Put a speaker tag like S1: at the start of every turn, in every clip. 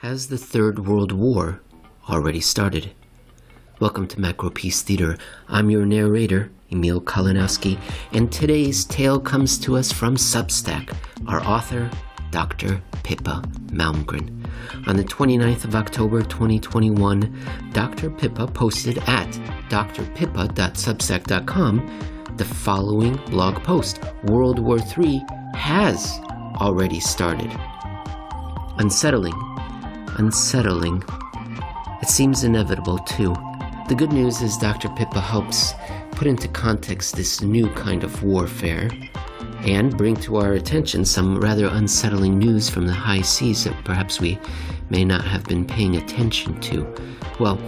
S1: Has the Third World War already started? Welcome to Macropiece Theater. I'm your narrator, Emil Kalinowski, and today's tale comes to us from Substack, our author, Dr. Pippa Malmgren. On the 29th of October 2021, Dr. Pippa posted at drpippa.substack.com the following blog post: World War III has already started. Unsettling. It seems inevitable, too. The good news is Dr. Pippa helps put into context this new kind of warfare and bring to our attention some rather unsettling news from the high seas that perhaps we may not have been paying attention to. Well,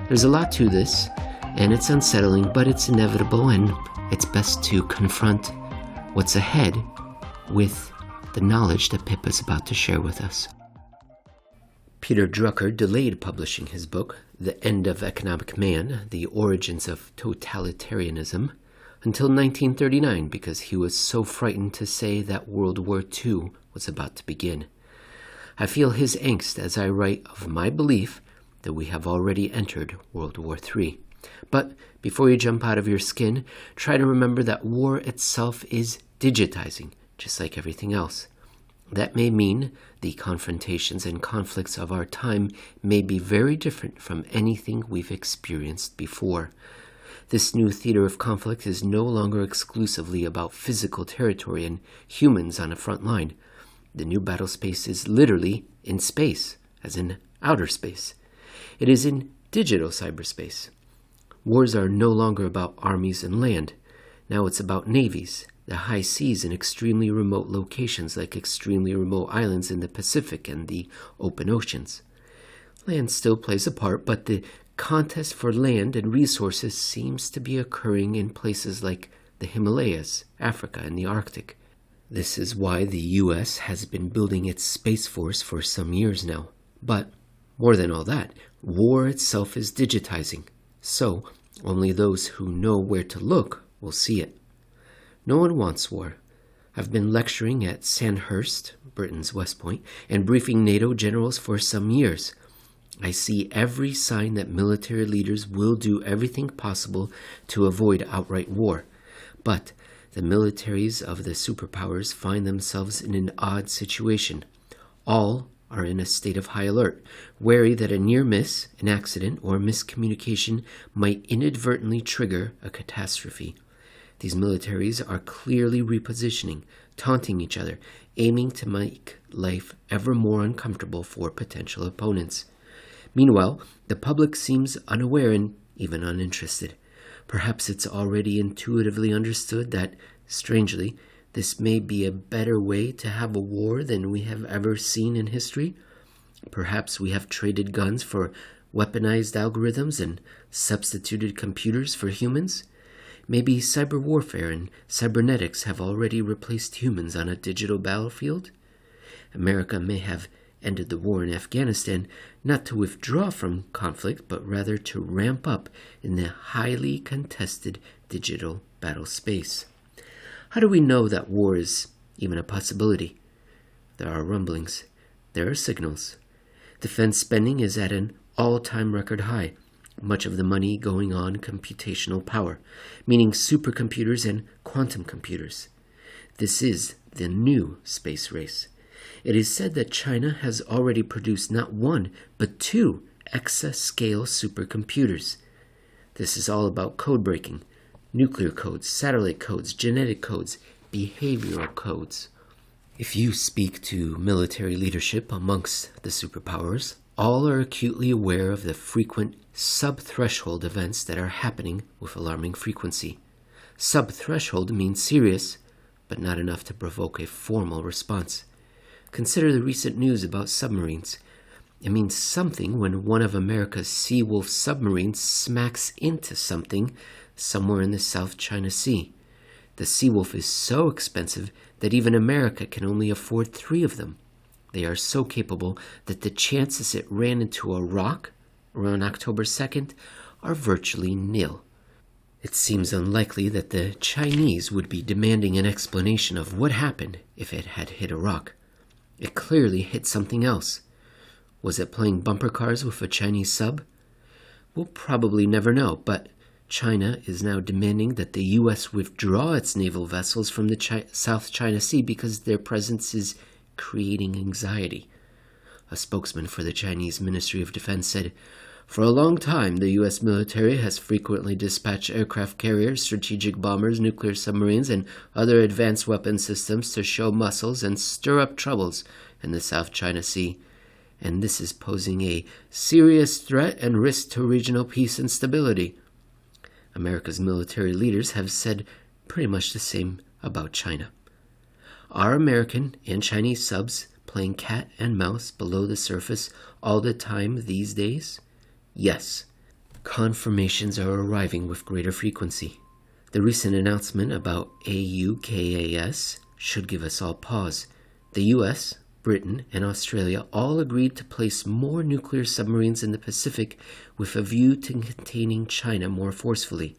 S1: there's a lot to this, and it's unsettling, but it's inevitable, and it's best to confront what's ahead with the knowledge that Pippa's about to share with us. Peter Drucker delayed publishing his book, The End of Economic Man, The Origins of Totalitarianism, until 1939 because he was so frightened to say that World War II was about to begin. I feel his angst as I write of my belief that we have already entered World War III. But before you jump out of your skin, try to remember that war itself is digitizing, just like everything else. That may mean the confrontations and conflicts of our time may be very different from anything we've experienced before. This new theater of conflict is no longer exclusively about physical territory and humans on a front line. The new battle space is literally in space, as in outer space. It is in digital cyberspace. Wars are no longer about armies and land. Now it's about navies, the high seas in extremely remote locations like extremely remote islands in the Pacific and the open oceans. Land still plays a part, but the contest for land and resources seems to be occurring in places like the Himalayas, Africa, and the Arctic. This is why the U.S. has been building its Space Force for some years now. But more than all that, war itself is digitizing. So only those who know where to look will see it. No one wants war. I've been lecturing at Sandhurst, Britain's West Point, and briefing NATO generals for some years. I see every sign that military leaders will do everything possible to avoid outright war. But the militaries of the superpowers find themselves in an odd situation. All are in a state of high alert, wary that a near miss, an accident, or miscommunication might inadvertently trigger a catastrophe. These militaries are clearly repositioning, taunting each other, aiming to make life ever more uncomfortable for potential opponents. Meanwhile, the public seems unaware and even uninterested. Perhaps it's already intuitively understood that, strangely, this may be a better way to have a war than we have ever seen in history. Perhaps we have traded guns for weaponized algorithms and substituted computers for humans. Maybe cyber warfare and cybernetics have already replaced humans on a digital battlefield. America may have ended the war in Afghanistan not to withdraw from conflict, but rather to ramp up in the highly contested digital battle space. How do we know that war is even a possibility? There are rumblings. There are signals. Defense spending is at an all-time record high. Much of the money going on computational power, meaning supercomputers and quantum computers. This is the new space race. It is said that China has already produced not one, but 2 exascale supercomputers. This is all about code breaking, nuclear codes, satellite codes, genetic codes, behavioral codes. If you speak to military leadership amongst the superpowers, all are acutely aware of the frequent sub-threshold events that are happening with alarming frequency. Sub-threshold means serious, but not enough to provoke a formal response. Consider the recent news about submarines. It means something when one of America's Seawolf submarines smacks into something somewhere in the South China Sea. The Seawolf is so expensive that even America can only afford 3 of them. They are so capable that the chances it ran into a rock around October 2nd are virtually nil. It seems unlikely that the Chinese would be demanding an explanation of what happened if it had hit a rock. It clearly hit something else. Was it playing bumper cars with a Chinese sub? We'll probably never know, but China is now demanding that the U.S. withdraw its naval vessels from the South China Sea because their presence is creating anxiety. A spokesman for the Chinese Ministry of Defense said, "For a long time, the U.S. military has frequently dispatched aircraft carriers, strategic bombers, nuclear submarines, and other advanced weapon systems to show muscles and stir up troubles in the South China Sea. And this is posing a serious threat and risk to regional peace and stability." America's military leaders have said pretty much the same about China. Are American and Chinese subs playing cat and mouse below the surface all the time these days? Yes. Confirmations are arriving with greater frequency. The recent announcement about AUKUS should give us all pause. The US, Britain, and Australia all agreed to place more nuclear submarines in the Pacific with a view to containing China more forcefully.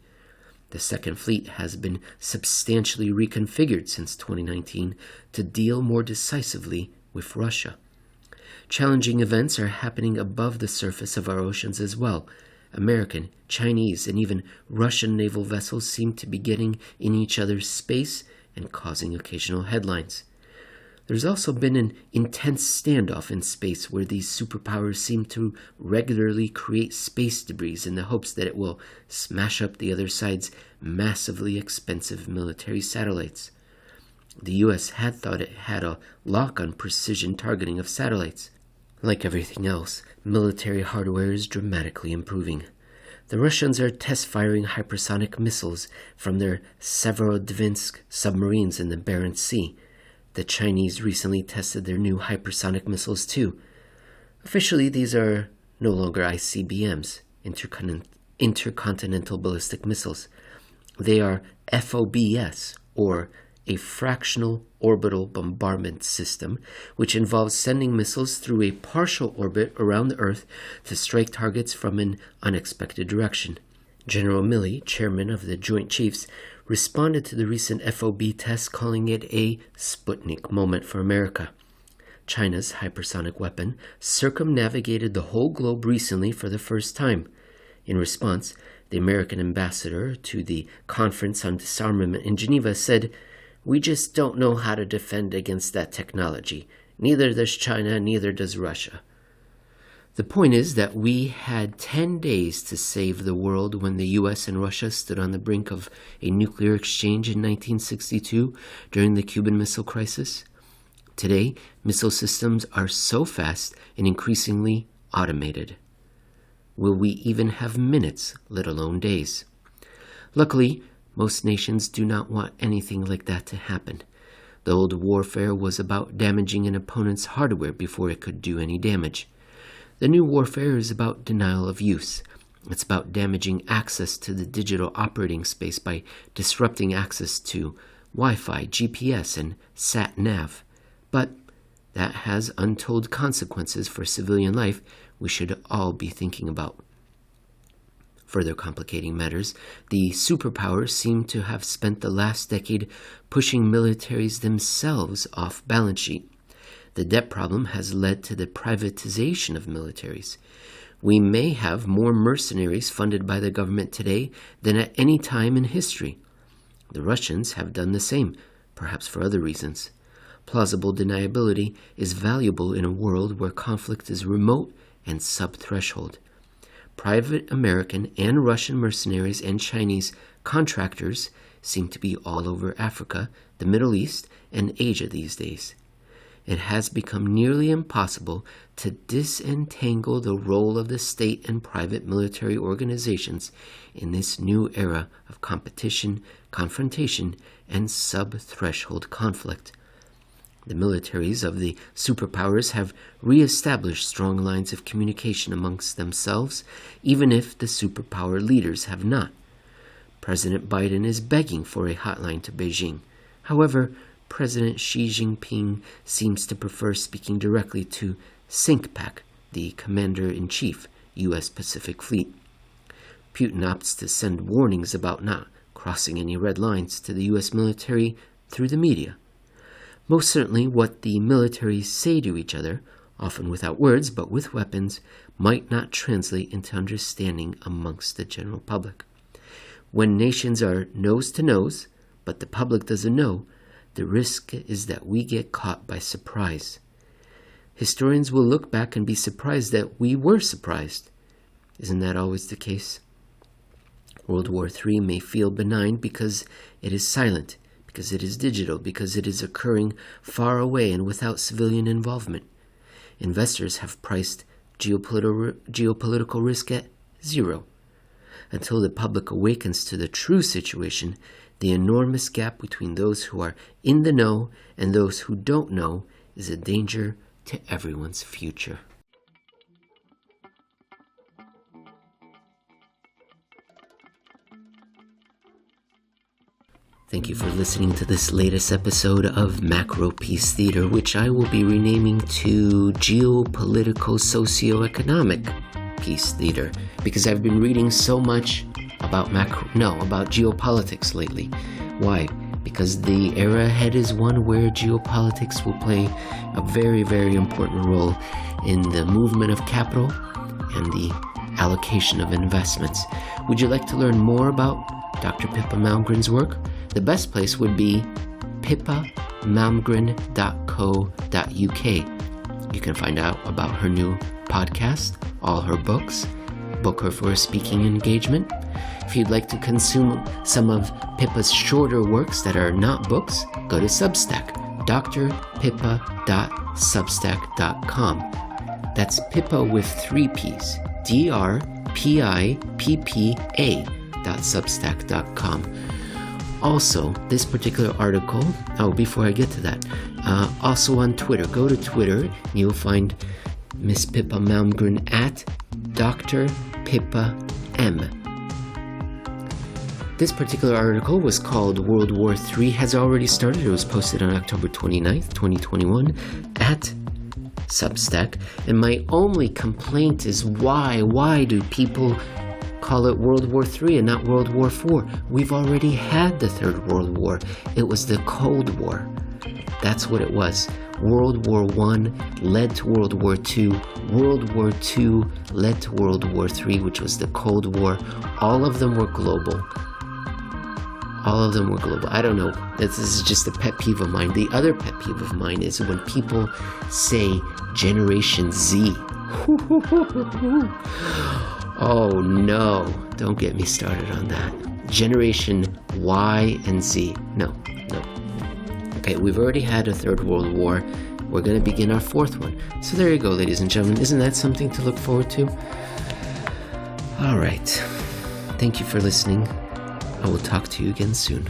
S1: The Second Fleet has been substantially reconfigured since 2019 to deal more decisively with Russia. Challenging events are happening above the surface of our oceans as well. American, Chinese, and even Russian naval vessels seem to be getting in each other's space and causing occasional headlines. There's also been an intense standoff in space where these superpowers seem to regularly create space debris in the hopes that it will smash up the other side's massively expensive military satellites. The U.S. had thought it had a lock on precision targeting of satellites. Like everything else, military hardware is dramatically improving. The Russians are test-firing hypersonic missiles from their Severodvinsk submarines in the Barents Sea. The Chinese recently tested their new hypersonic missiles too. Officially, these are no longer ICBMs, intercontinental ballistic missiles. They are FOBS, or a fractional orbital bombardment system, which involves sending missiles through a partial orbit around the Earth to strike targets from an unexpected direction. General Milley, chairman of the Joint Chiefs, responded to the recent FOB test, calling it a Sputnik moment for America. China's hypersonic weapon circumnavigated the whole globe recently for the first time. In response, the American ambassador to the Conference on Disarmament in Geneva said, "We just don't know how to defend against that technology. Neither does China, neither does Russia." The point is that we had 10 days to save the world when the US and Russia stood on the brink of a nuclear exchange in 1962 during the Cuban Missile Crisis. Today, missile systems are so fast and increasingly automated. Will we even have minutes, let alone days? Luckily, most nations do not want anything like that to happen. The old warfare was about damaging an opponent's hardware before it could do any damage. The new warfare is about denial of use. It's about damaging access to the digital operating space by disrupting access to Wi-Fi, GPS, and sat-nav. But that has untold consequences for civilian life we should all be thinking about. Further complicating matters, the superpowers seem to have spent the last decade pushing militaries themselves off balance sheet. The debt problem has led to the privatization of militaries. We may have more mercenaries funded by the government today than at any time in history. The Russians have done the same, perhaps for other reasons. Plausible deniability is valuable in a world where conflict is remote and sub-threshold. Private American and Russian mercenaries and Chinese contractors seem to be all over Africa, the Middle East, and Asia these days. It has become nearly impossible to disentangle the role of the state and private military organizations in this new era of competition, confrontation, and sub-threshold conflict. The militaries of the superpowers have re-established strong lines of communication amongst themselves, even if the superpower leaders have not. President Biden is begging for a hotline to Beijing. However, President Xi Jinping seems to prefer speaking directly to CINCPAC, the Commander-in-Chief, U.S. Pacific Fleet. Putin opts to send warnings about not crossing any red lines to the U.S. military through the media. Most certainly what the militaries say to each other often without words but with weapons, might not translate into understanding amongst the general public. When nations are nose to nose, but the public doesn't know, the risk is that we get caught by surprise. Historians will look back and be surprised that we were surprised. Isn't that always the case? World War III may feel benign because it is silent, because it is digital, because it is occurring far away and without civilian involvement. Investors have priced geopolitical risk at zero. Until the public awakens to the true situation, the enormous gap between those who are in the know and those who don't know is a danger to everyone's future. Thank you for listening to this latest episode of Macropiece Theater, which I will be renaming to Geopolitical Socioeconomic Piece Theater, because I've been reading so much about geopolitics lately. Why? Because the era ahead is one where geopolitics will play a very, very important role in the movement of capital and the allocation of investments. Would you like to learn more about Dr. Pippa Malmgren's work? The best place would be pippamalmgren.co.uk. You can find out about her new podcast, all her books, book her for a speaking engagement. If you'd like to consume some of Pippa's shorter works that are not books, go to Substack, drpippa.substack.com. That's Pippa with 3 P's, drpippa.substack.com. Also, this particular article, before I get to that, also on Twitter. Go to Twitter, and you'll find Miss Pippa Malmgren at Dr. Pippa M. This particular article was called World War III Has Already Started. It was posted on October 29th, 2021 at Substack. And my only complaint is why do people call it World War III and not World War IV? We've already had the Third World War. It was the Cold War. That's what it was. World War I led to World War II. World War II led to World War III, which was the Cold War. All of them were global. I don't know. This is just a pet peeve of mine. The other pet peeve of mine is when people say Generation Z. Oh no, don't get me started on that. Generation Y and Z. No. Okay, we've already had a Third World War. We're going to begin our fourth one. So there you go, ladies and gentlemen. Isn't that something to look forward to? All right. Thank you for listening. I will talk to you again soon.